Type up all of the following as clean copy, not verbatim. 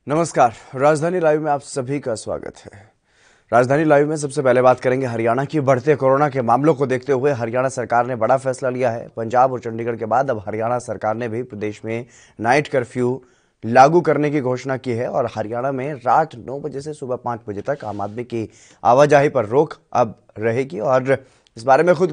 नमस्कार। राजधानी लाइव में आप सभी का स्वागत है। राजधानी लाइव में सबसे पहले बात करेंगे हरियाणा की। बढ़ते कोरोना के मामलों को देखते हुए हरियाणा सरकार ने बड़ा फैसला लिया है। पंजाब और चंडीगढ़ के बाद अब हरियाणा सरकार ने भी प्रदेश में नाइट कर्फ्यू लागू करने की घोषणा की है और हरियाणा में रात 9 बजे से सुबह 5 बजे तक आम आदमी की आवाजाही पर रोक अब रहेगी। और इस बारे में खुद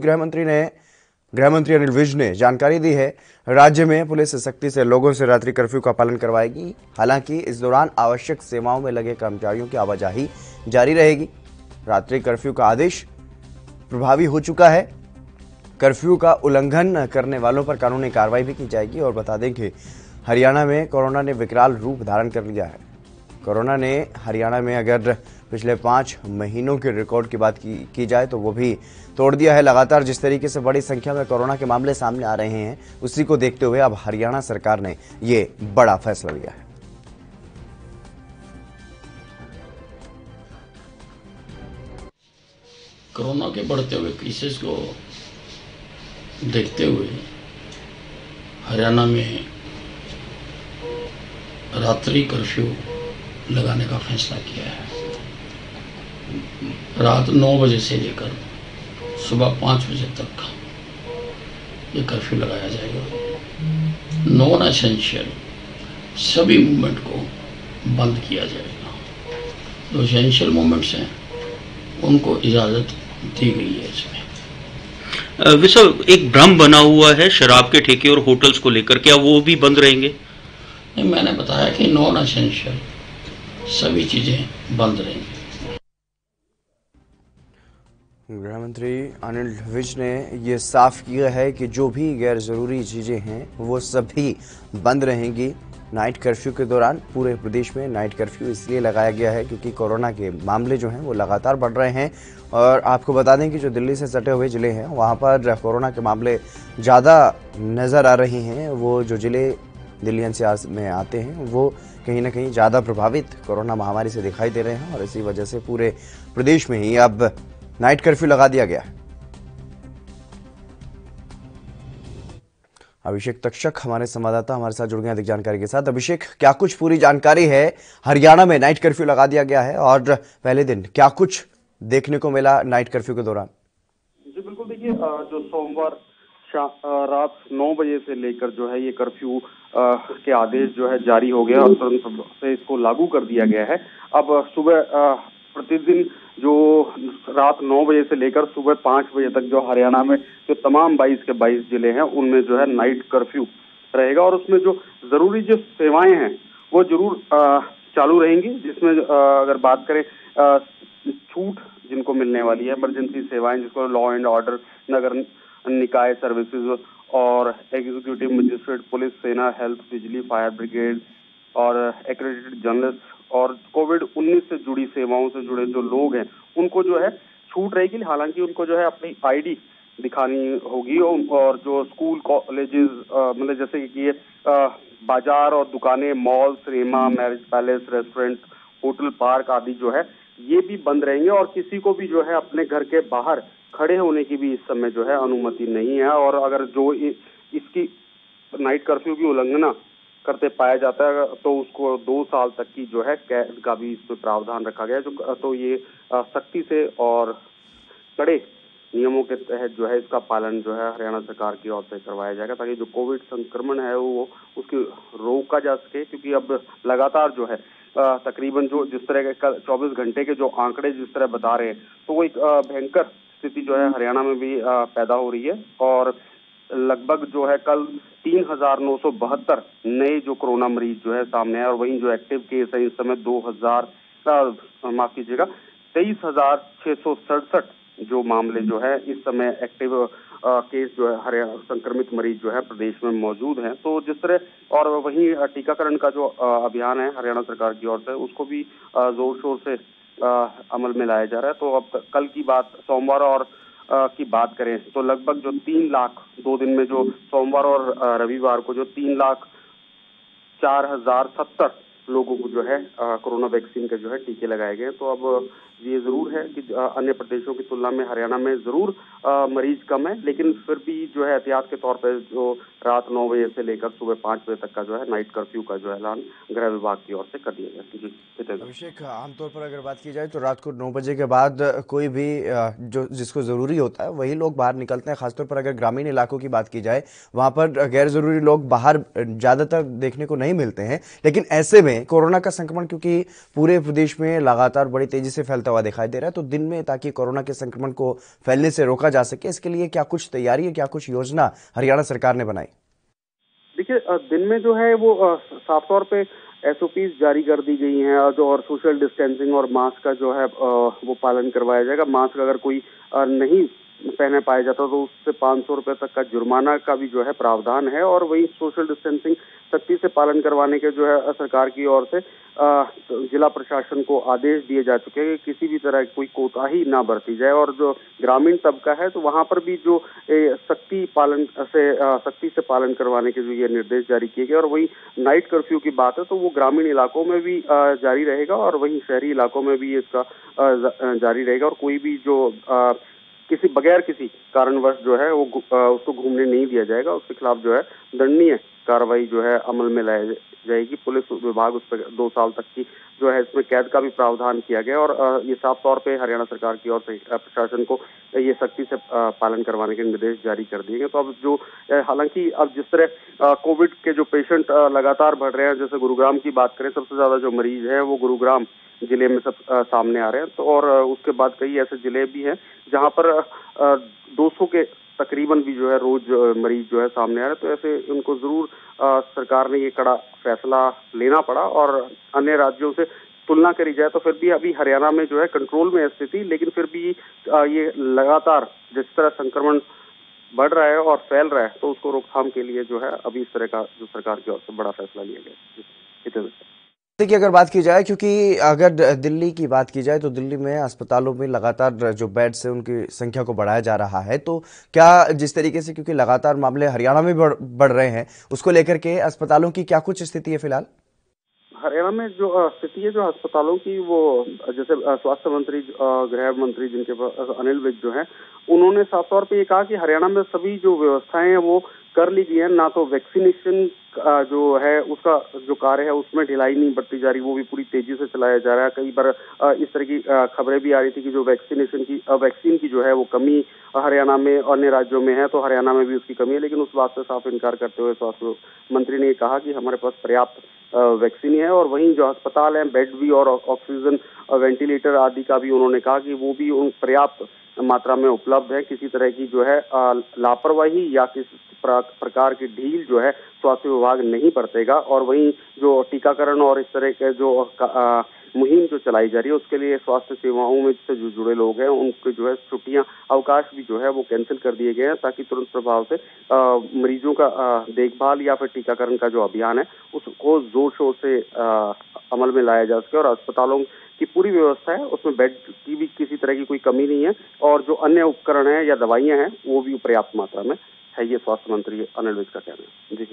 गृहमंत्री अनिल विज ने जानकारी दी है। राज्य में पुलिस सख्ती से लोगों से रात्रि कर्फ्यू का पालन करवाएगी। हालांकि इस दौरान आवश्यक सेवाओं में लगे कर्मचारियों की आवाजाही जारी रहेगी। रात्रि कर्फ्यू का आदेश प्रभावी हो चुका है। कर्फ्यू का उल्लंघन करने वालों पर कानूनी कार्रवाई भी की जाएगी। और बता दें कि हरियाणा में कोरोना ने विकराल रूप धारण कर लिया है। कोरोना ने हरियाणा में अगर पिछले 5 महीनों के रिकॉर्ड की बात की जाए तो वो भी तोड़ दिया है। लगातार जिस तरीके से बड़ी संख्या में कोरोना के मामले सामने आ रहे हैं, उसी को देखते हुए अब हरियाणा सरकार ने ये बड़ा फैसला लिया है। कोरोना के बढ़ते हुए केसेस को देखते हुए हरियाणा में रात्रि कर्फ्यू लगाने का फैसला किया है। रात 9 बजे से लेकर सुबह 5 बजे तक ये कर्फ्यू लगाया जाएगा। नॉन एसेंशियल सभी मूवमेंट को बंद किया जाएगा। जो एसेंशियल मूवमेंट्स हैं उनको इजाज़त दी गई है। इसमें विशव एक भ्रम बना हुआ है शराब के ठेके और होटल्स को लेकर, क्या वो भी बंद रहेंगे? नहीं, मैंने बताया कि नॉन एसेंशियल सभी चीज़ें बंद रहेंगी। गृहमंत्री अनिल विज ने यह साफ किया है कि जो भी गैर जरूरी चीजें हैं वो सभी बंद रहेंगी। नाइट कर्फ्यू के दौरान पूरे प्रदेश में नाइट कर्फ्यू इसलिए लगाया गया है क्योंकि कोरोना के मामले जो हैं वो लगातार बढ़ रहे हैं। और आपको बता दें कि जो दिल्ली से सटे हुए ज़िले हैं वहाँ पर कोरोना के मामले ज़्यादा नज़र आ रहे हैं। वो जो ज़िले दिल्ली एनसीआर में आते हैं वो कहीं ना कहीं ज़्यादा प्रभावित कोरोना महामारी से दिखाई दे रहे हैं और इसी वजह से पूरे प्रदेश में ही अब नाइट कर्फ्यू लगा दिया गया है। अभिषेक तक्षक हमारे संवाददाता हमारे साथ जुड़ गए अधिक जानकारी के साथ। अभिषेक, क्या कुछ पूरी जानकारी है? हरियाणा में नाइट कर्फ्यू लगा दिया गया है और पहले दिन क्या कुछ देखने को मिला नाइट कर्फ्यू के दौरान? जी बिल्कुल, देखिए जो सोमवार रात 9 बजे से लेकर जो है ये कर्फ्यू के आदेश जो है जारी हो गया और तुरंत से इसको लागू कर दिया गया है। अब सुबह प्रतिदिन जो रात 9 बजे से लेकर सुबह 5 बजे तक जो हरियाणा में जो तमाम 22 के 22 जिले हैं उनमें जो है नाइट कर्फ्यू रहेगा और उसमें जो जरूरी जो सेवाएं हैं वो जरूर चालू रहेंगी। जिसमें अगर बात करें छूट जिनको मिलने वाली है, इमरजेंसी सेवाएं जिसको लॉ एंड ऑर्डर, नगर निकाय सर्विसेज और एग्जीक्यूटिव मजिस्ट्रेट, पुलिस, सेना, हेल्थ, बिजली, फायर ब्रिगेड और एक्रेडिटेड जर्नलिस्ट और कोविड-19 से जुड़ी सेवाओं से जुड़े जो लोग हैं उनको जो है छूट रहेगी। हालांकि उनको जो है अपनी आईडी दिखानी होगी और जो स्कूल, कॉलेजेस, मतलब जैसे कि ये बाजार और दुकानें, mall, cinema, marriage palace, restaurant, hotel, park आदि जो है ये भी बंद रहेंगे और किसी को भी जो है अपने घर के बाहर खड़े होने की भी इस समय जो है अनुमति नहीं है। और अगर जो इसकी नाइट कर्फ्यू की उल्लंघना करते पाया जाता है तो उसको 2 साल तक की जो है कैद का भी इस पर प्रावधान रखा गया है। तो ये सख्ती से और कड़े नियमों के तहत जो है इसका पालन जो है हरियाणा सरकार की ओर से करवाया जाएगा ताकि जो कोविड संक्रमण है वो उसकी रोका जा सके। क्योंकि अब लगातार जो है तकरीबन जो जिस तरह के 24 घंटे के जो आंकड़े जिस तरह बता रहे हैं तो वो एक भयंकर स्थिति जो है हरियाणा में भी पैदा हो रही है। और लगभग जो है कल 3,972 नए जो कोरोना मरीज जो है सामने आए और वहीं जो एक्टिव केस है इस समय 23,667 जो मामले जो है इस समय एक्टिव केस जो है हरियाणा संक्रमित मरीज जो है प्रदेश में मौजूद हैं। तो जिस तरह और वहीं टीकाकरण का जो अभियान है हरियाणा सरकार की ओर से उसको भी जोर शोर से अमल में लाया जा रहा है। तो अब कल की बात, सोमवार और की बात करें तो लगभग जो 3 लाख 2 दिन में जो सोमवार और रविवार को जो 3,04,070 लोगों को जो है कोरोना वैक्सीन के जो है टीके लगाए गए। तो अब ये जरूर है कि अन्य प्रदेशों की तुलना में हरियाणा में जरूर मरीज कम है, लेकिन फिर भी जो है एहतियात के तौर पर जो रात 9 बजे से लेकर सुबह 5 बजे तक का जो है नाइट कर्फ्यू का जो ऐलान गृह विभाग की ओर से कर दिया गया। जी अभिषेक, आमतौर पर अगर बात की जाए तो रात को 9 बजे के बाद कोई भी जो जिसको जरूरी होता है वही लोग बाहर निकलते हैं। खासतौर पर अगर ग्रामीण इलाकों की बात की जाए, वहां पर गैर जरूरी लोग बाहर ज्यादातर देखने को नहीं मिलते हैं। लेकिन ऐसे में कोरोना का संक्रमण क्योंकि पूरे प्रदेश में लगातार बड़ी तेजी से फैलता हुआ दिखाई दे रहा है, तो दिन में ताकि कोरोना के संक्रमण को फैलने से रोका जा सके, इसके लिए क्या कुछ तैयारी है, क्या कुछ योजना हरियाणा सरकार ने बनाई? देखिए, दिन में जो है वो साफ तौर पे SOPs जारी कर दी गई हैं और सोशल डिस्टेंसिंग और मास्क का जो है वो पालन करवाया जाएगा। मास्क अगर कोई नहीं पहने पाया जाता तो उससे 500 रुपए तक का जुर्माना का भी जो है प्रावधान है। और वही सोशल डिस्टेंसिंग सख्ती से पालन करवाने के जो है सरकार की ओर से जिला प्रशासन को आदेश दिए जा चुके हैं कि किसी भी तरह कोई कोताही ना बरती जाए। और जो ग्रामीण तबका है तो वहां पर भी जो सख्ती से पालन करवाने के जो ये निर्देश जारी किए गए। और वही नाइट कर्फ्यू की बात है तो वो ग्रामीण इलाकों में भी जारी रहेगा और वही शहरी इलाकों में भी इसका जारी रहेगा। और कोई भी जो बगैर किसी कारणवश जो है वो उसको घूमने नहीं दिया जाएगा। उसके खिलाफ जो है दंडनीय कार्रवाई जो है अमल में लाई जाएगी। पुलिस विभाग उस पर 2 साल तक की जो है इसमें कैद का भी प्रावधान किया गया। और ये साफ तौर पे हरियाणा सरकार की ओर से प्रशासन को ये सख्ती से पालन करवाने के निर्देश जारी कर दिए गए। तो अब जो हालांकि अब जिस तरह कोविड के जो पेशेंट लगातार बढ़ रहे हैं, जैसे गुरुग्राम की बात करें, सबसे ज्यादा जो मरीज है वो गुरुग्राम जिले में सब सामने आ रहे हैं। तो और उसके बाद कई ऐसे जिले भी हैं जहां पर 200 के तकरीबन भी जो है रोज मरीज जो है सामने आ रहे हैं। तो ऐसे उनको जरूर सरकार ने ये कड़ा फैसला लेना पड़ा। और अन्य राज्यों से तुलना करी जाए तो फिर भी अभी हरियाणा में जो है कंट्रोल में है स्थिति, लेकिन फिर भी ये लगातार जिस तरह संक्रमण बढ़ रहा है और फैल रहा है तो उसको रोकथाम के लिए जो है अभी इस तरह का जो सरकार की ओर से बड़ा फैसला लिया गया। की अगर बात की जाए, क्योंकि अगर दिल्ली की बात की जाए तो दिल्ली में अस्पतालों में लगातार जो बेड्स है उनकी संख्या को बढ़ाया जा रहा है, तो क्या जिस तरीके से क्योंकि लगातार मामले हरियाणा में बढ़ रहे हैं, उसको लेकर के अस्पतालों की क्या कुछ स्थिति है फिलहाल? हरियाणा में जो स्थिति है जो अस्पतालों की, वो जैसे स्वास्थ्य मंत्री गृह मंत्री जिनके पास अनिल विज जो है, उन्होंने साफ तौर पे ये कहा कि हरियाणा में सभी जो व्यवस्थाएं हैं वो कर ली गई है। ना तो वैक्सीनेशन जो है उसका जो कार्य है उसमें ढिलाई नहीं बरती जा रही, वो भी पूरी तेजी से चलाया जा रहा है। कई बार इस तरह की खबरें भी आ रही थी कि जो वैक्सीन की जो है वो कमी हरियाणा में अन्य राज्यों में है, तो हरियाणा में भी उसकी कमी है। लेकिन उस बात से साफ इनकार करते हुए स्वास्थ्य मंत्री ने कहा कि हमारे पास पर्याप्त वैक्सीन है। और वहीं जो अस्पताल है, बेड भी और ऑक्सीजन वेंटिलेटर आदि का भी उन्होंने कहा कि वो भी पर्याप्त मात्रा में उपलब्ध है। किसी तरह की जो है लापरवाही या किसी प्रकार की ढील जो है स्वास्थ्य विभाग नहीं बरतेगा। और वहीं जो टीकाकरण और इस तरह के जो मुहिम जो चलाई जा रही है उसके लिए स्वास्थ्य सेवाओं में से जो जुड़े लोग हैं उनके जो है छुट्टियां, अवकाश भी जो है वो कैंसिल कर दिए गए हैं, ताकि तुरंत प्रभाव से मरीजों का देखभाल या फिर टीकाकरण का जो अभियान है उसको जोर शोर से अमल में लाया जा सके। और अस्पतालों की पूरी व्यवस्था है, उसमें बेड की भी किसी तरह की कोई कमी नहीं है। और जो अन्य उपकरण है या दवाइयां हैं वो भी पर्याप्त मात्रा में है, ये स्वास्थ्य मंत्री अनिल विज का कहना है। जी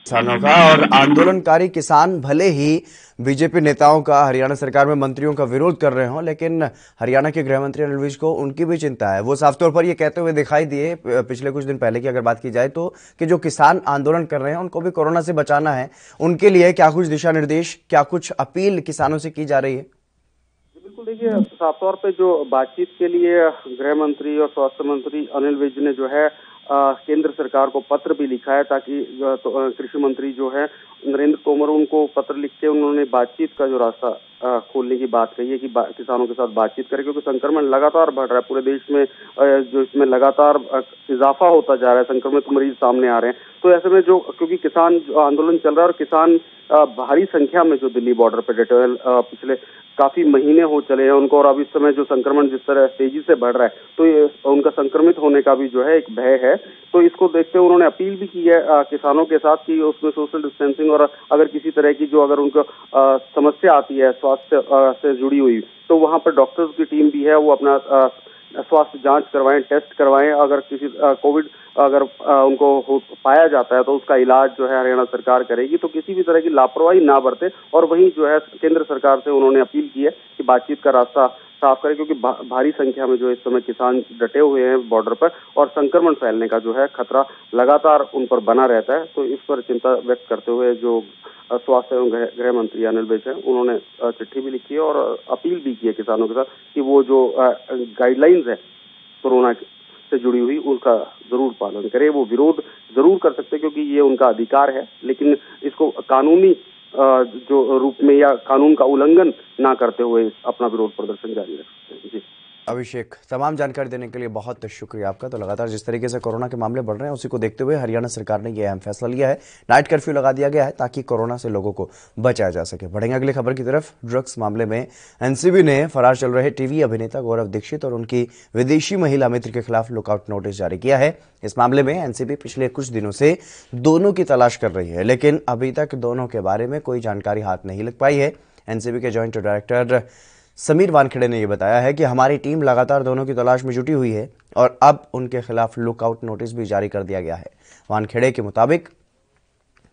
किसानों का और आंदोलनकारी किसान भले ही बीजेपी नेताओं का, हरियाणा सरकार में मंत्रियों का विरोध कर रहे हों, लेकिन हरियाणा के गृह मंत्री अनिल विज को उनकी भी चिंता है। वो साफ तौर पर ये कहते हुए दिखाई दिए पिछले कुछ दिन पहले की अगर बात की जाए तो, कि जो किसान आंदोलन कर रहे हैं उनको भी कोरोना से बचाना है। उनके लिए क्या कुछ दिशा निर्देश, क्या कुछ अपील किसानों से की जा रही है? बिल्कुल, देखिए साफ तौर पे जो बातचीत के लिए गृह मंत्री और स्वास्थ्य मंत्री अनिल विज ने जो है केंद्र सरकार को पत्र भी लिखा है, ताकि कृषि मंत्री जो है नरेंद्र तोमर, उनको पत्र लिख के उन्होंने बातचीत का जो रास्ता खोलने की बात कही है कि किसानों के साथ बातचीत करें, क्योंकि संक्रमण लगातार बढ़ रहा है पूरे देश में। जो इसमें लगातार इजाफा होता जा रहा है, संक्रमित मरीज सामने आ रहे हैं। तो ऐसे में जो, क्योंकि किसान आंदोलन चल रहा है और किसान भारी संख्या में जो दिल्ली बॉर्डर पे डटे हुए पिछले काफी महीने हो चले हैं उनको, और अब इस समय जो संक्रमण जिस तरह तेजी से बढ़ रहा है तो ये उनका संक्रमित होने का भी जो है एक भय है। तो इसको देखते हुए उन्होंने अपील भी की है किसानों के साथ कि उसमें सोशल डिस्टेंसिंग और अगर किसी तरह की जो अगर उनको समस्या आती है स्वास्थ्य से जुड़ी हुई, तो वहां पर डॉक्टर्स की टीम भी है, वो अपना स्वास्थ्य जांच करवाएं, टेस्ट करवाएं। अगर किसी कोविड अगर उनको पाया जाता है तो उसका इलाज जो है हरियाणा सरकार करेगी। तो किसी भी तरह की लापरवाही ना बरते। और वहीं जो है केंद्र सरकार से उन्होंने अपील की है कि बातचीत का रास्ता साफ करें, क्योंकि भारी संख्या में जो इस समय किसान डटे हुए हैं बॉर्डर पर और संक्रमण फैलने का जो है खतरा लगातार उन पर बना रहता है। तो इस पर चिंता व्यक्त करते हुए जो स्वास्थ्य एवं गृह मंत्री अनिल विज हैं, उन्होंने चिट्ठी भी लिखी है और अपील भी की है किसानों के साथ कि वो जो गाइडलाइंस है कोरोना से जुड़ी हुई उसका जरूर पालन करें। वो विरोध जरूर कर सकते हैं क्योंकि ये उनका अधिकार है, लेकिन इसको कानूनी जो रूप में या कानून का उल्लंघन ना करते हुए अपना विरोध प्रदर्शन जारी रख सकते हैं। जी अभिषेक, तमाम जानकारी देने के लिए बहुत शुक्रिया आपका। तो लगातार जिस तरीके से कोरोना के मामले बढ़ रहे हैं उसी को देखते हुए हरियाणा सरकार ने यह अहम फैसला लिया है। नाइट कर्फ्यू लगा दिया गया है ताकि कोरोना से लोगों को बचाया जा सके। बढ़ेंगे अगली खबर की तरफ। ड्रग्स मामले में एनसीबी ने फरार चल रहे टीवी अभिनेता गौरव दीक्षित और उनकी विदेशी महिला मित्र के खिलाफ लुकआउट नोटिस जारी किया है। इस मामले में एनसीबी पिछले कुछ दिनों से दोनों की तलाश कर रही है, लेकिन अभी तक दोनों के बारे में कोई जानकारी हाथ नहीं लग पाई है। एनसीबी के जॉइंट डायरेक्टर समीर वानखेड़े ने यह बताया है कि हमारी टीम लगातार दोनों की तलाश में जुटी हुई है और अब उनके खिलाफ लुकआउट नोटिस भी जारी कर दिया गया है। वानखेड़े के मुताबिक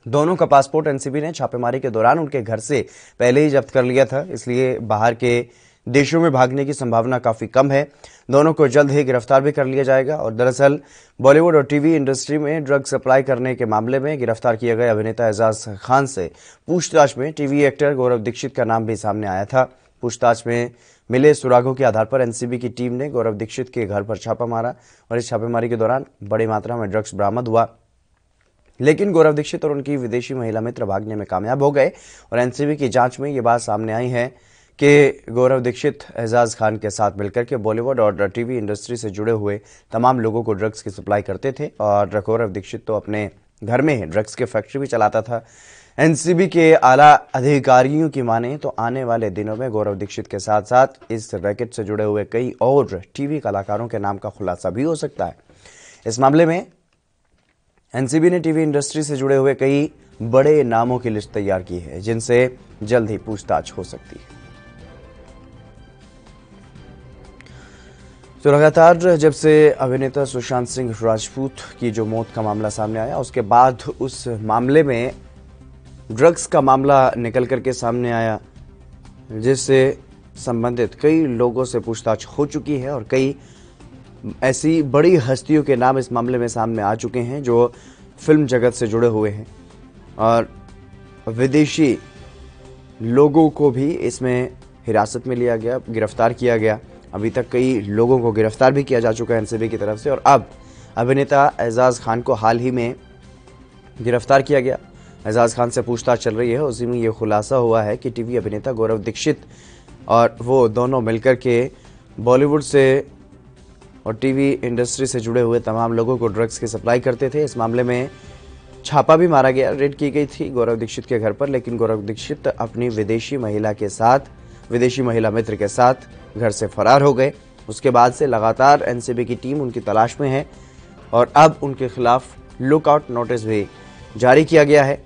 दोनों का पासपोर्ट एनसीबी ने छापेमारी के दौरान उनके घर से पहले ही जब्त कर लिया था, इसलिए बाहर के देशों में भागने की संभावना काफी कम है। दोनों को जल्द ही गिरफ्तार भी कर लिया जाएगा। और दरअसल बॉलीवुड और टीवी इंडस्ट्री में ड्रग सप्लाई करने के मामले में गिरफ्तार किए गए अभिनेता एजाज खान से पूछताछ में टीवी एक्टर गौरव दीक्षित का नाम भी सामने आया था। पूछताछ में मिले सुरागों के आधार पर एनसीबी की टीम ने गौरव दीक्षित के घर पर छापा मारा और इस छापेमारी के दौरान बड़ी मात्रा में ड्रग्स बरामद हुआ, लेकिन गौरव दीक्षित और उनकी विदेशी महिला मित्र भागने में कामयाब हो गए। और एनसीबी की जांच में ये बात सामने आई है कि गौरव दीक्षित एजाज खान के साथ मिलकर के बॉलीवुड और टीवी इंडस्ट्री से जुड़े हुए तमाम लोगों को ड्रग्स की सप्लाई करते थे और गौरव दीक्षित तो अपने घर में ही ड्रग्स की फैक्ट्री भी चलाता था। एनसीबी के आला अधिकारियों की माने तो आने वाले दिनों में गौरव दीक्षित के साथ साथ इस रैकेट से जुड़े हुए कई और टीवी कलाकारों के नाम का खुलासा भी हो सकता है। इस मामले में एनसीबी ने टीवी इंडस्ट्री से जुड़े हुए कई बड़े नामों की लिस्ट तैयार की है, जिनसे जल्द ही पूछताछ हो सकती है। तो लगातार जब से अभिनेता सुशांत सिंह राजपूत की जो मौत का मामला सामने आया, उसके बाद उस मामले में ड्रग्स का मामला निकल करके सामने आया, जिससे संबंधित कई लोगों से पूछताछ हो चुकी है और कई ऐसी बड़ी हस्तियों के नाम इस मामले में सामने आ चुके हैं जो फिल्म जगत से जुड़े हुए हैं और विदेशी लोगों को भी इसमें हिरासत में लिया गया, गिरफ्तार किया गया। अभी तक कई लोगों को गिरफ्तार भी किया जा चुका है एनसीबी की तरफ से और अब अभिनेता एजाज खान को हाल ही में गिरफ्तार किया गया। एजाज खान से पूछताछ चल रही है, उसी में यह खुलासा हुआ है कि टीवी अभिनेता गौरव दीक्षित और वो दोनों मिलकर के बॉलीवुड से और टीवी इंडस्ट्री से जुड़े हुए तमाम लोगों को ड्रग्स की सप्लाई करते थे। इस मामले में छापा भी मारा गया, रेड की गई थी गौरव दीक्षित के घर पर, लेकिन गौरव दीक्षित अपनी विदेशी महिला मित्र के साथ घर से फरार हो गए। उसके बाद से लगातार एनसीबी की टीम उनकी तलाश में है और अब उनके खिलाफ लुकआउट नोटिस भी जारी किया गया है।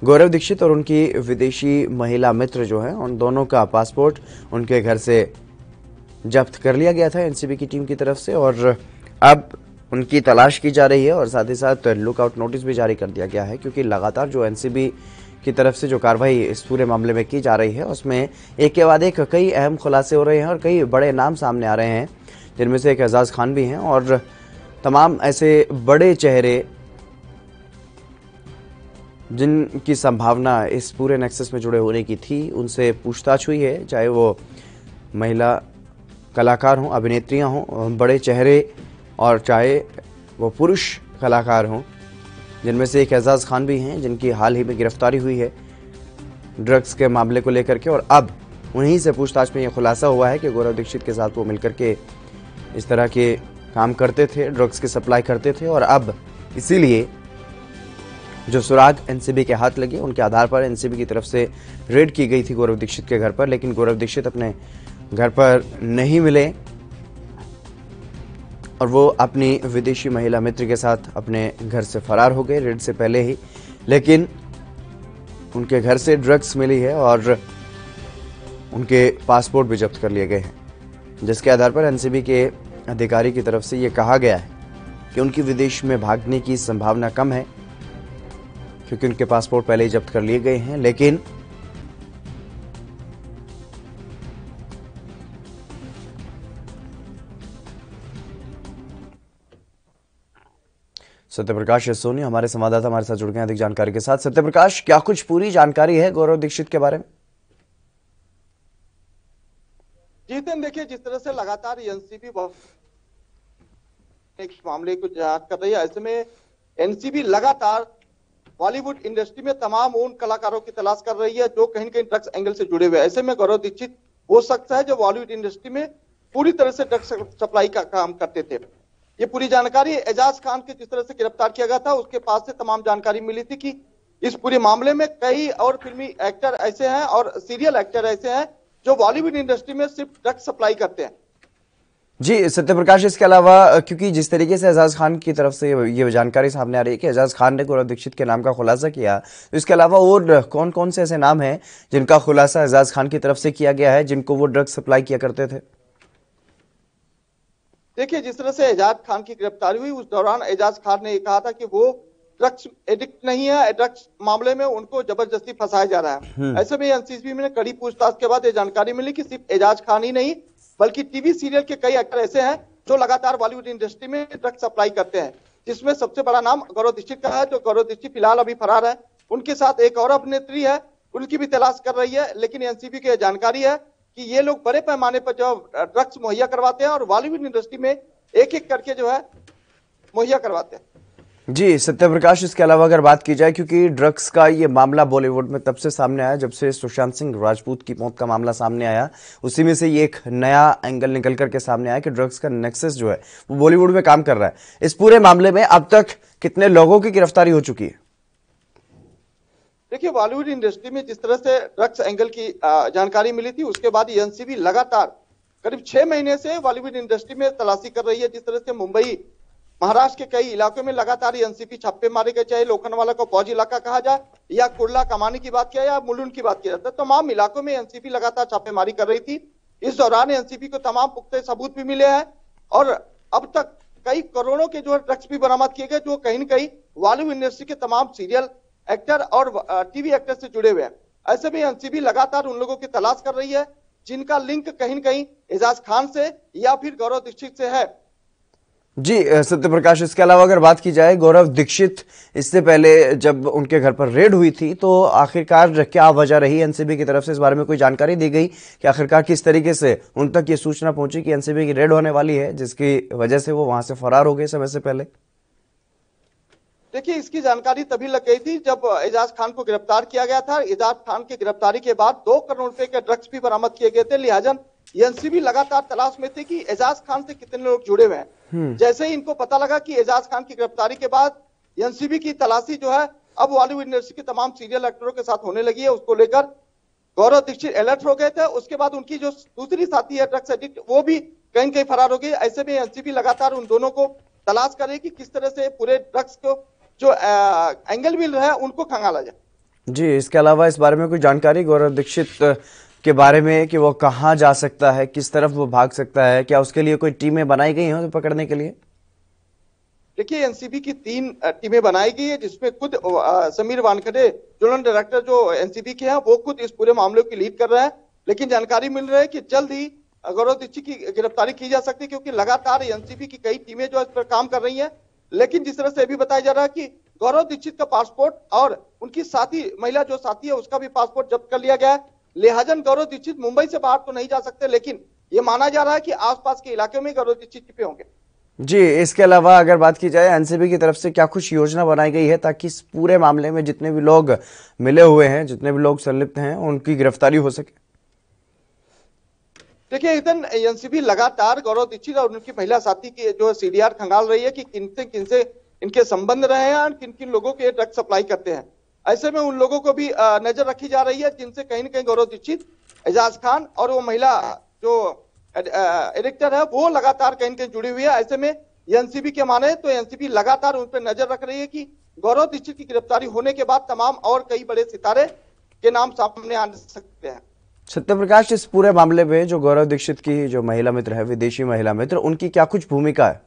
गौरव दीक्षित और उनकी विदेशी महिला मित्र जो है, उन दोनों का पासपोर्ट उनके घर से जब्त कर लिया गया था एनसीबी की टीम की तरफ से और अब उनकी तलाश की जा रही है और साथ ही साथ लुकआउट नोटिस भी जारी कर दिया गया है, क्योंकि लगातार जो एनसीबी की तरफ से जो कार्रवाई इस पूरे मामले में की जा रही है उसमें एक के बाद एक कई अहम खुलासे हो रहे हैं और कई बड़े नाम सामने आ रहे हैं, जिनमें से एक एजाज खान भी हैं और तमाम ऐसे बड़े चेहरे जिनकी संभावना इस पूरे नेक्सस में जुड़े होने की थी, उनसे पूछताछ हुई है, चाहे वो महिला कलाकार हों, अभिनेत्रियां हों, बड़े चेहरे और चाहे वो पुरुष कलाकार हों, जिनमें से एक एजाज खान भी हैं जिनकी हाल ही में गिरफ्तारी हुई है ड्रग्स के मामले को लेकर के और अब उन्हीं से पूछताछ में यह खुलासा हुआ है कि गौरव दीक्षित के साथ वो मिलकर के इस तरह के काम करते थे, ड्रग्स की सप्लाई करते थे और अब इसीलिए जो सुराग एनसीबी के हाथ लगे उनके आधार पर एनसीबी की तरफ से रेड की गई थी गौरव दीक्षित के घर पर, लेकिन गौरव दीक्षित अपने घर पर नहीं मिले और वो अपनी विदेशी महिला मित्र के साथ अपने घर से फरार हो गए रेड से पहले ही, लेकिन उनके घर से ड्रग्स मिली है और उनके पासपोर्ट भी जब्त कर लिए गए हैं। जिसके आधार पर एनसीबी के अधिकारी की तरफ से ये कहा गया है कि उनकी विदेश में भागने की संभावना कम है, क्योंकि उनके पासपोर्ट पहले ही जब्त कर लिए गए हैं। लेकिन सत्यप्रकाश सोनी हमारे संवाददाता हमारे साथ जुड़ गए हैं अधिक जानकारी के साथ। सत्यप्रकाश, क्या कुछ पूरी जानकारी है गौरव दीक्षित के बारे में? जीतन, देखिए, जिस तरह से लगातार एनसीबी एक मामले को जांच कर रही है, ऐसे में एनसीबी लगातार बॉलीवुड इंडस्ट्री में तमाम उन कलाकारों की तलाश कर रही है जो कहीं न कहीं ड्रग्स एंगल से जुड़े हुए हैं। ऐसे में गौरव दीक्षित वो शख्स है जो बॉलीवुड इंडस्ट्री में पूरी तरह से ड्रग्स सप्लाई का काम करते थे। ये पूरी जानकारी एजाज खान के जिस तरह से गिरफ्तार किया गया था उसके पास से तमाम जानकारी मिली थी कि इस पूरे मामले में कई और फिल्मी एक्टर ऐसे हैं और सीरियल एक्टर ऐसे हैं जो बॉलीवुड इंडस्ट्री में सिर्फ ड्रग्स सप्लाई करते हैं। जी सत्यप्रकाश, इसके अलावा क्योंकि जिस तरीके से एजाज खान की तरफ से ये जानकारी सामने आ रही है कि एजाज खान ने गौरव दीक्षित के नाम का खुलासा किया, तो इसके अलावा और कौन कौन से ऐसे नाम हैं जिनका खुलासा एजाज खान की तरफ से किया गया है, जिनको वो ड्रग्स सप्लाई किया करते थे? देखिए, जिस तरह से एजाज खान की गिरफ्तारी हुई उस दौरान एजाज खान ने कहा था कि वो ड्रग्स एडिक्ट नहीं है, ड्रग्स मामले में उनको जबरदस्ती फंसाया जा रहा है। ऐसे में एनसीबी में कड़ी पूछताछ के बाद ये जानकारी मिली कि सिर्फ एजाज खान ही नहीं बल्कि टीवी सीरियल के कई एक्टर ऐसे हैं जो लगातार बॉलीवुड इंडस्ट्री में ड्रग्स सप्लाई करते हैं, जिसमें सबसे बड़ा नाम गौरव दीक्षित का है। जो गौरव दीक्षित फिलहाल अभी फरार है, उनके साथ एक और अभिनेत्री है, उनकी भी तलाश कर रही है। लेकिन एनसीबी की जानकारी है कि ये लोग बड़े पैमाने पर जो ड्रग्स मुहैया करवाते हैं और बॉलीवुड इंडस्ट्री में एक एक करके जो है मुहैया करवाते हैं। जी सत्यप्रकाश, इसके अलावा अगर बात की जाए, क्योंकि ड्रग्स का ये मामला बॉलीवुड में तब से सामने आया जब से सुशांत सिंह राजपूत की मौत का मामला सामने आया, उसी में से ये एक नया एंगल निकल करके सामने आया कि ड्रग्स का नेक्सस जो है वो बॉलीवुड में काम कर रहा है। इस पूरे मामले में अब तक कितने लोगों की गिरफ्तारी हो चुकी है? देखिए, बॉलीवुड इंडस्ट्री में जिस तरह से ड्रग्स एंगल की जानकारी मिली थी उसके बाद एनसीबी लगातार करीब 6 महीने से बॉलीवुड इंडस्ट्री में तलाशी कर रही है। जिस तरह से मुंबई, महाराष्ट्र के कई इलाकों में लगातार एनसीबी छापे मारे गए, चाहे लोखंडवाला को फौजी इलाका कहा जाए या कुर्ला कमानी की बात किया या मुलुंड की बात किया जाता है, तमाम इलाकों में एनसीबी लगातार छापेमारी कर रही थी। इस दौरान एनसीबी को तमाम पुख्ते सबूत भी मिले हैं और अब तक कई करोड़ों के जो है ड्रग्स भी बरामद किए गए जो कहीं न कहीं बॉलीवुड इंडस्ट्री के तमाम सीरियल एक्टर और टीवी एक्टर से जुड़े हुए हैं। ऐसे में एनसीबी लगातार उन लोगों की तलाश कर रही है जिनका लिंक कहीं न कहीं एजाज खान से या फिर गौरव दीक्षित से है। जी सत्यप्रकाश, इसके अलावा अगर बात की जाए, गौरव दीक्षित इससे पहले जब उनके घर पर रेड हुई थी तो आखिरकार क्या वजह रही एनसीबी की तरफ से? इस बारे में कोई जानकारी दी गई कि आखिरकार किस तरीके से उन तक ये सूचना पहुंची कि एनसीबी की रेड होने वाली है, जिसकी वजह से वो वहां से फरार हो गए समय से पहले? देखिए, इसकी जानकारी तभी लग गई थी जब एजाज खान को गिरफ्तार किया गया था। एजाज खान की गिरफ्तारी के बाद 2 करोड़ रुपए के ड्रग्स भी बरामद किए गए थे। लिहाजा एनसीबी लगातार तलाश में थी कि एजाज खान से कितने लोग जुड़े हुए हैं। जैसे ही इनको पता लगा कि एजाज खान की गिरफ्तारी के बाद एनसीबी की तलाशी जो है अब बॉलीवुड इंडस्ट्री के तमाम सीरियल एक्टरों के साथ होने लगी है, उसको लेकर गौरव दीक्षित अलर्ट हो गए थे। उसके बाद उनकी जो दूसरी साथी है ड्रग्स एडिक्ट, वो भी कहीं कहीं फरार हो गई। ऐसे में एनसीबी लगातार उन दोनों को तलाश करे कि किस तरह से पूरे ड्रग्स को जो एंगल मिल रहा है उनको खंगाला जाए। जी, इसके अलावा इस बारे में कोई जानकारी गौरव दीक्षित के बारे में कि वो कहाँ जा सकता है, किस तरफ वो भाग सकता है, क्या उसके लिए कोई टीमें बनाई गई हैं पकड़ने के लिए? देखिए, एनसीबी की 3 टीमें बनाई गई है जिसमें खुद समीर वानखेड़े जोनल डायरेक्टर जो एनसीबी के हैं वो खुद इस पूरे मामले की लीड कर रहे हैं। लेकिन जानकारी मिल रही है कि जल्द ही गौरव दीक्षित की गिरफ्तारी की जा सकती है क्योंकि लगातार एनसीबी की कई टीमें जो इस पर काम कर रही है। लेकिन जिस तरह से भी बताया जा रहा है कि गौरव दीक्षित का पासपोर्ट और उनकी साथी महिला जो साथी है उसका भी पासपोर्ट जब्त कर लिया गया है। लिहाजा गौरव दीक्षित मुंबई से बाहर तो नहीं जा सकते, लेकिन ये माना जा रहा है कि आसपास के इलाके में गौरव दीक्षित छिपे होंगे। जी, इसके अलावा अगर बात की जाए, एनसीबी की तरफ से क्या कुछ योजना बनाई गई है ताकि इस पूरे मामले में जितने भी लोग मिले हुए हैं, जितने भी लोग संलिप्त हैं, उनकी गिरफ्तारी हो सके? देखिए, इधर एनसीबी लगातार गौरव दीक्षित और उनकी महिला साथी की जो सीडीआर खंगाल रही है कि किनसे इनके संबंध रहे हैं और किन किन लोगों के ड्रग्स सप्लाई करते हैं। ऐसे में उन लोगों को भी नजर रखी जा रही है जिनसे कहीं न कहीं गौरव दीक्षित, एजाज खान और वो महिला जो एडिक्टर है वो लगातार कहीं न कहीं जुड़ी हुई है। ऐसे में एनसीबी के माने तो एनसीबी लगातार उन पर नजर रख रही है कि गौरव दीक्षित की गिरफ्तारी होने के बाद तमाम और कई बड़े सितारे के नाम सामने आ सकते हैं। सत्यप्रकाश, इस पूरे मामले में जो गौरव दीक्षित की जो महिला मित्र है, विदेशी महिला मित्र, उनकी क्या कुछ भूमिका है?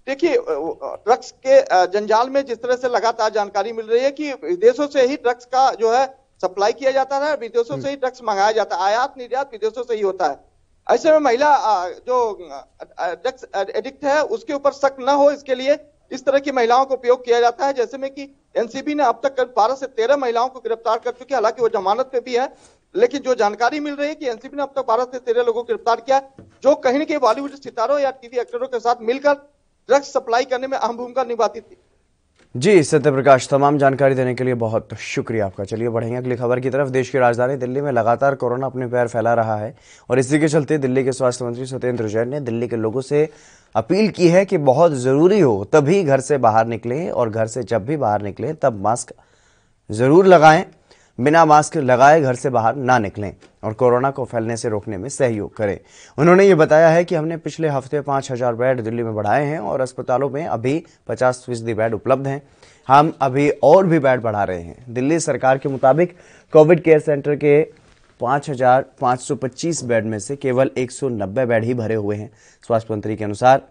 देखिए, ड्रग्स के जंजाल में जिस तरह से लगातार जानकारी मिल रही है कि विदेशों से ही ड्रग्स का जो है सप्लाई किया जाता है, विदेशों से ही ड्रग्स मंगाया जाता है, आयात निर्यात विदेशों से ही होता है। ऐसे में महिला जो ड्रग्स एडिक्ट है उसके ऊपर शक न हो, इसके लिए इस तरह की महिलाओं को उपयोग किया जाता है। जैसे में कि एनसीबी ने अब तक 12 से 13 महिलाओं को गिरफ्तार कर चुकी है, हालांकि वो जमानत पे भी है, लेकिन जो जानकारी मिल रही है कि एनसीबी ने अब तक 12 से 13 लोगों को गिरफ्तार किया, जो कहीं न कहीं बॉलीवुड सितारों या टीवी एक्टरों के साथ मिलकर ड्रग्स सप्लाई करने में अहम भूमिका निभाती थी। जी सत्यप्रकाश, तमाम जानकारी देने के लिए बहुत शुक्रिया आपका। चलिए बढ़ेंगे अगली खबर की तरफ। देश की राजधानी दिल्ली में लगातार कोरोना अपने पैर फैला रहा है और इसी के चलते दिल्ली के स्वास्थ्य मंत्री सत्येंद्र जैन ने दिल्ली के लोगों से अपील की है कि बहुत जरूरी हो तभी घर से बाहर निकलें और घर से जब भी बाहर निकलें तब मास्क जरूर लगाएं, बिना मास्क लगाए घर से बाहर ना निकलें और कोरोना को फैलने से रोकने में सहयोग करें। उन्होंने ये बताया है कि हमने पिछले हफ्ते 5000 बेड दिल्ली में बढ़ाए हैं और अस्पतालों में अभी 50% बेड उपलब्ध हैं। हम अभी और भी बेड बढ़ा रहे हैं। दिल्ली सरकार के मुताबिक कोविड केयर सेंटर के 5525 बेड में से केवल 190 बेड ही भरे हुए हैं। स्वास्थ्य मंत्री के अनुसार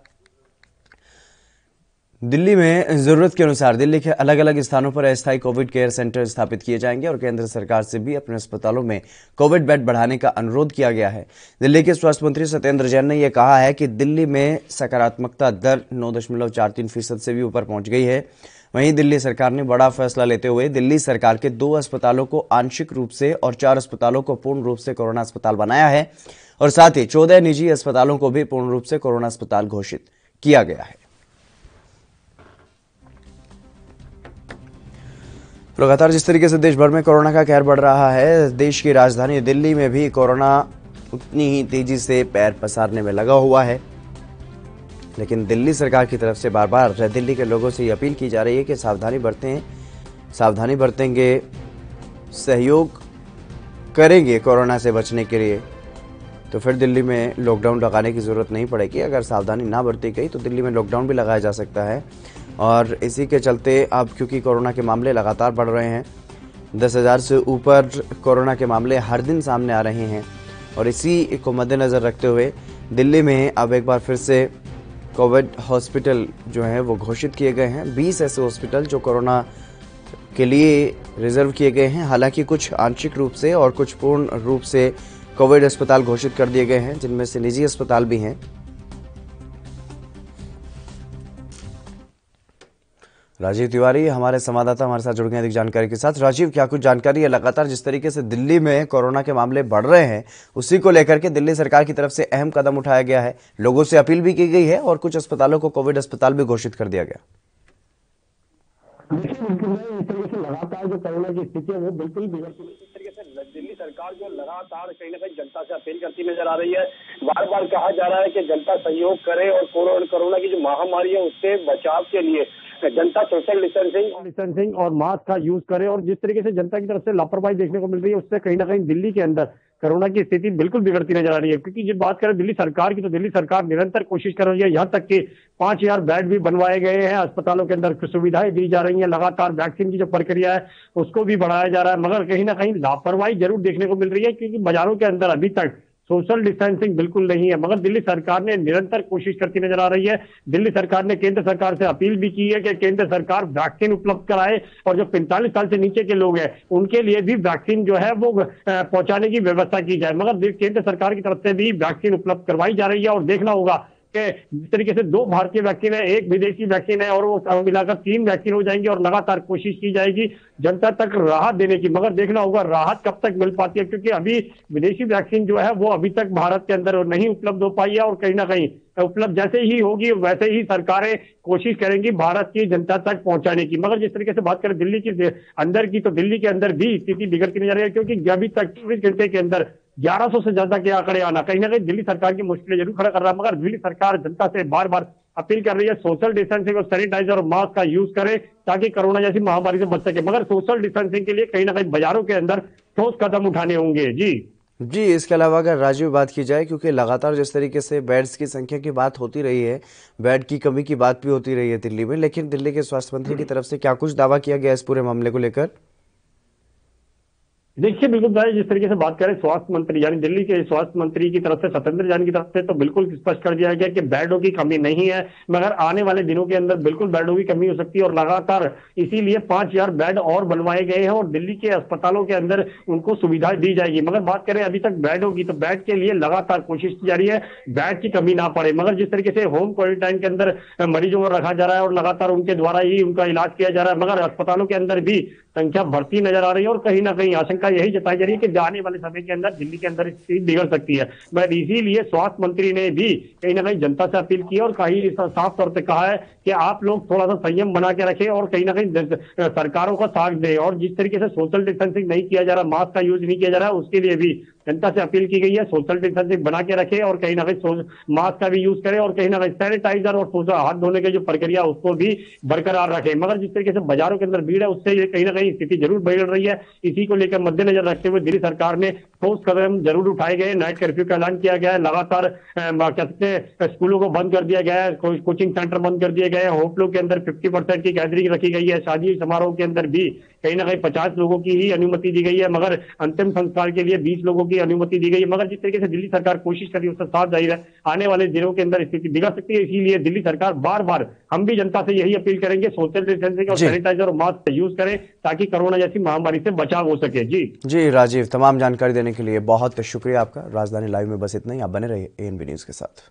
दिल्ली में जरूरत के अनुसार दिल्ली के अलग अलग स्थानों पर अस्थायी कोविड केयर सेंटर स्थापित किए जाएंगे और केंद्र सरकार से भी अपने अस्पतालों में कोविड बेड बढ़ाने का अनुरोध किया गया है। दिल्ली के स्वास्थ्य मंत्री सत्येंद्र जैन ने यह कहा है कि दिल्ली में सकारात्मकता दर 9.43% से भी ऊपर पहुंच गई है। वहीं दिल्ली सरकार ने बड़ा फैसला लेते हुए दिल्ली सरकार के 2 अस्पतालों को आंशिक रूप से और 4 अस्पतालों को पूर्ण रूप से कोरोना अस्पताल बनाया है और साथ ही 14 निजी अस्पतालों को भी पूर्ण रूप से कोरोना अस्पताल घोषित किया गया है। लगातार जिस तरीके से देश भर में कोरोना का कहर बढ़ रहा है, देश की राजधानी दिल्ली में भी कोरोना उतनी ही तेजी से पैर पसारने में लगा हुआ है। लेकिन दिल्ली सरकार की तरफ से बार बार दिल्ली के लोगों से ये अपील की जा रही है कि सावधानी बरतेंगे, सहयोग करेंगे कोरोना से बचने के लिए तो फिर दिल्ली में लॉकडाउन लगाने की ज़रूरत नहीं पड़ेगी। अगर सावधानी ना बरती गई तो दिल्ली में लॉकडाउन भी लगाया जा सकता है। और इसी के चलते अब क्योंकि कोरोना के मामले लगातार बढ़ रहे हैं, 10,000 से ऊपर कोरोना के मामले हर दिन सामने आ रहे हैं और इसी को मद्देनज़र रखते हुए दिल्ली में अब एक बार फिर से कोविड हॉस्पिटल जो हैं वो घोषित किए गए हैं। 20 ऐसे हॉस्पिटल जो कोरोना के लिए रिजर्व किए गए हैं। हालांकि कुछ आंशिक रूप से और कुछ पूर्ण रूप से कोविड अस्पताल घोषित कर दिए गए हैं, जिनमें से निजी अस्पताल भी हैं। राजीव तिवारी हमारे संवाददाता हमारे साथ जुड़ गए अधिक जानकारी के साथ। राजीव, क्या कुछ जानकारी है? लगातार जिस तरीके से दिल्ली में कोरोना के मामले बढ़ रहे हैं, उसी को लेकर के दिल्ली सरकार की तरफ से अहम कदम उठाया गया है, लोगों से अपील भी की गई है और कुछ अस्पतालों को कोविड अस्पताल भी घोषित कर दिया गया। देखिए, इस तरीके से लगातार जो कोरोना की स्थिति है वो बिल्कुल बिगड़ती है। इस तरीके से दिल्ली सरकार जो लगातार कहीं ना कहीं जनता से अपील करती नजर आ रही है। बार बार कहा जा रहा है कि जनता सहयोग करे और कोरोना की जो महामारी है उससे बचाव के लिए जनता सोशल डिस्टेंसिंग और मास्क का यूज करे। और जिस तरीके से जनता की तरफ से लापरवाही देखने को मिल रही है उससे कहीं ना कहीं दिल्ली के अंदर कोरोना की स्थिति बिल्कुल बिगड़ती नजर आ रही है। क्योंकि जब बात करें दिल्ली सरकार की तो दिल्ली सरकार निरंतर कोशिश कर रही है, यहाँ तक कि 5000 बेड भी बनवाए गए हैं, अस्पतालों के अंदर सुविधाएं दी जा रही हैं, लगातार वैक्सीन की जो प्रक्रिया है उसको भी बढ़ाया जा रहा है। मगर कहीं ना कहीं लापरवाही जरूर देखने को मिल रही है क्योंकि बाजारों के अंदर अभी तक सोशल डिस्टेंसिंग बिल्कुल नहीं है। मगर दिल्ली सरकार ने निरंतर कोशिश करती नजर आ रही है। दिल्ली सरकार ने केंद्र सरकार से अपील भी की है कि केंद्र सरकार वैक्सीन उपलब्ध कराए और जो 45 साल से नीचे के लोग हैं उनके लिए भी वैक्सीन जो है वो पहुंचाने की व्यवस्था की जाए। मगर केंद्र सरकार की तरफ से भी वैक्सीन उपलब्ध करवाई जा रही है और देखना होगा कि जिस तरीके से 2 भारतीय वैक्सीन है, 1 विदेशी वैक्सीन है और वो मिलाकर 3 वैक्सीन हो जाएंगी और लगातार कोशिश की जाएगी जनता तक राहत देने की। मगर देखना होगा राहत कब तक मिल पाती है क्योंकि अभी विदेशी वैक्सीन जो है वो अभी तक भारत के अंदर नहीं उपलब्ध हो पाई है और कहीं ना कहीं उपलब्ध जैसे ही होगी वैसे ही सरकारें कोशिश करेंगी भारत की जनता तक पहुंचाने की। मगर जिस तरीके से बात करें दिल्ली के अंदर की तो दिल्ली के अंदर भी स्थिति बिगड़ती नजर आ रही है क्योंकि अभी तक 24 घंटे के अंदर 1100 से ज्यादा के आंकड़े आना कहीं ना कहीं दिल्ली सरकार की मुश्किलें जरूर खड़ा कर रहा है। मगर दिल्ली सरकार जनता से बार बार अपील कर रही है सोशल डिस्टेंसिंग और सैनिटाइजर और मास्क का यूज करें ताकि कोरोना जैसी महामारी से बच सके। मगर सोशल डिस्टेंसिंग के लिए कहीं ना कहीं बाजारों के अंदर ठोस कदम उठाने होंगे। जी, इसके अलावा अगर राजीव बात की जाए, क्योंकि लगातार जिस तरीके से बेड्स की संख्या की बात होती रही है, बेड की कमी की बात भी होती रही है दिल्ली में, लेकिन दिल्ली के स्वास्थ्य मंत्री की तरफ से क्या कुछ दावा किया गया इस पूरे मामले को लेकर? देखिए बिल्कुल भाई, जिस तरीके से बात करें स्वास्थ्य मंत्री यानी दिल्ली के स्वास्थ्य मंत्री की तरफ से, सत्येंद्र जैन की तरफ से, तो बिल्कुल स्पष्ट कर दिया गया कि बेडों की कमी नहीं है, मगर आने वाले दिनों के अंदर बिल्कुल बेडों की कमी हो सकती है और लगातार इसीलिए 5,000 बेड और बनवाए गए हैं और दिल्ली के अस्पतालों के अंदर उनको सुविधा दी जाएगी। मगर बात करें अभी तक बेडों की, तो बेड के लिए लगातार कोशिश की जा रही है, बेड की कमी ना पड़े। मगर जिस तरीके से होम क्वारंटाइन के अंदर मरीजों को रखा जा रहा है और लगातार उनके द्वारा ही उनका इलाज किया जा रहा है, मगर अस्पतालों के अंदर भी संख्या बढ़ती नजर आ रही है और कहीं ना कहीं आशंका यही जताई जा रही है कि आने वाले समय के अंदर दिल्ली के अंदर स्थिति बिगड़ सकती है। मगर इसीलिए स्वास्थ्य मंत्री ने भी कहीं ना कहीं जनता से अपील की और कहीं साफ तौर पर कहा है कि आप लोग थोड़ा सा संयम बना के रखें और कहीं ना कहीं सरकारों का साथ दें। और जिस तरीके से सोशल डिस्टेंसिंग नहीं किया जा रहा, मास्क का यूज नहीं किया जा रहा है, उसके लिए भी जनता से अपील की गई है सोशल डिस्टेंसिंग बना के रखें और कहीं ना कहीं मास्क का भी यूज करें और कहीं ना कहीं सैनिटाइजर और हाथ धोने की जो प्रक्रिया उसको भी बरकरार रखें। मगर जिस तरीके से बाजारों के अंदर भीड़ है, उससे कहीं ना कहीं स्थिति जरूर बिगड़ रही है। इसी को लेकर मद्देनजर रखते हुए दिल्ली सरकार ने ठोस कदम जरूर उठाए गए। नाइट कर्फ्यू का ऐलान किया गया है, लगातार कहते हैं स्कूलों को बंद कर दिया गया है, कोचिंग सेंटर बंद कर दिए गए हैं, होटलों के अंदर 50% की गैदरिंग रखी गई है, शादी समारोह के अंदर भी कहीं ना कहीं 50 लोगों की ही अनुमति दी गई है, मगर अंतिम संस्कार के लिए 20 लोगों की अनुमति दी गई है। मगर जिस तरीके से दिल्ली सरकार कोशिश कर रही है उससे साफ जाहिर है आने वाले दिनों के अंदर स्थिति बिगड़ सकती है। इसीलिए दिल्ली सरकार बार बार, हम भी जनता से यही अपील करेंगे, सोशल डिस्टेंसिंग और सैनिटाइजर और मास्क का यूज करें ताकि कोरोना जैसी महामारी से बचाव हो सके। जी राजीव, तमाम जानकारी देने के लिए बहुत शुक्रिया आपका। राजधानी लाइव में बस इतना ही, आप बने रहिए एएनबी न्यूज के साथ।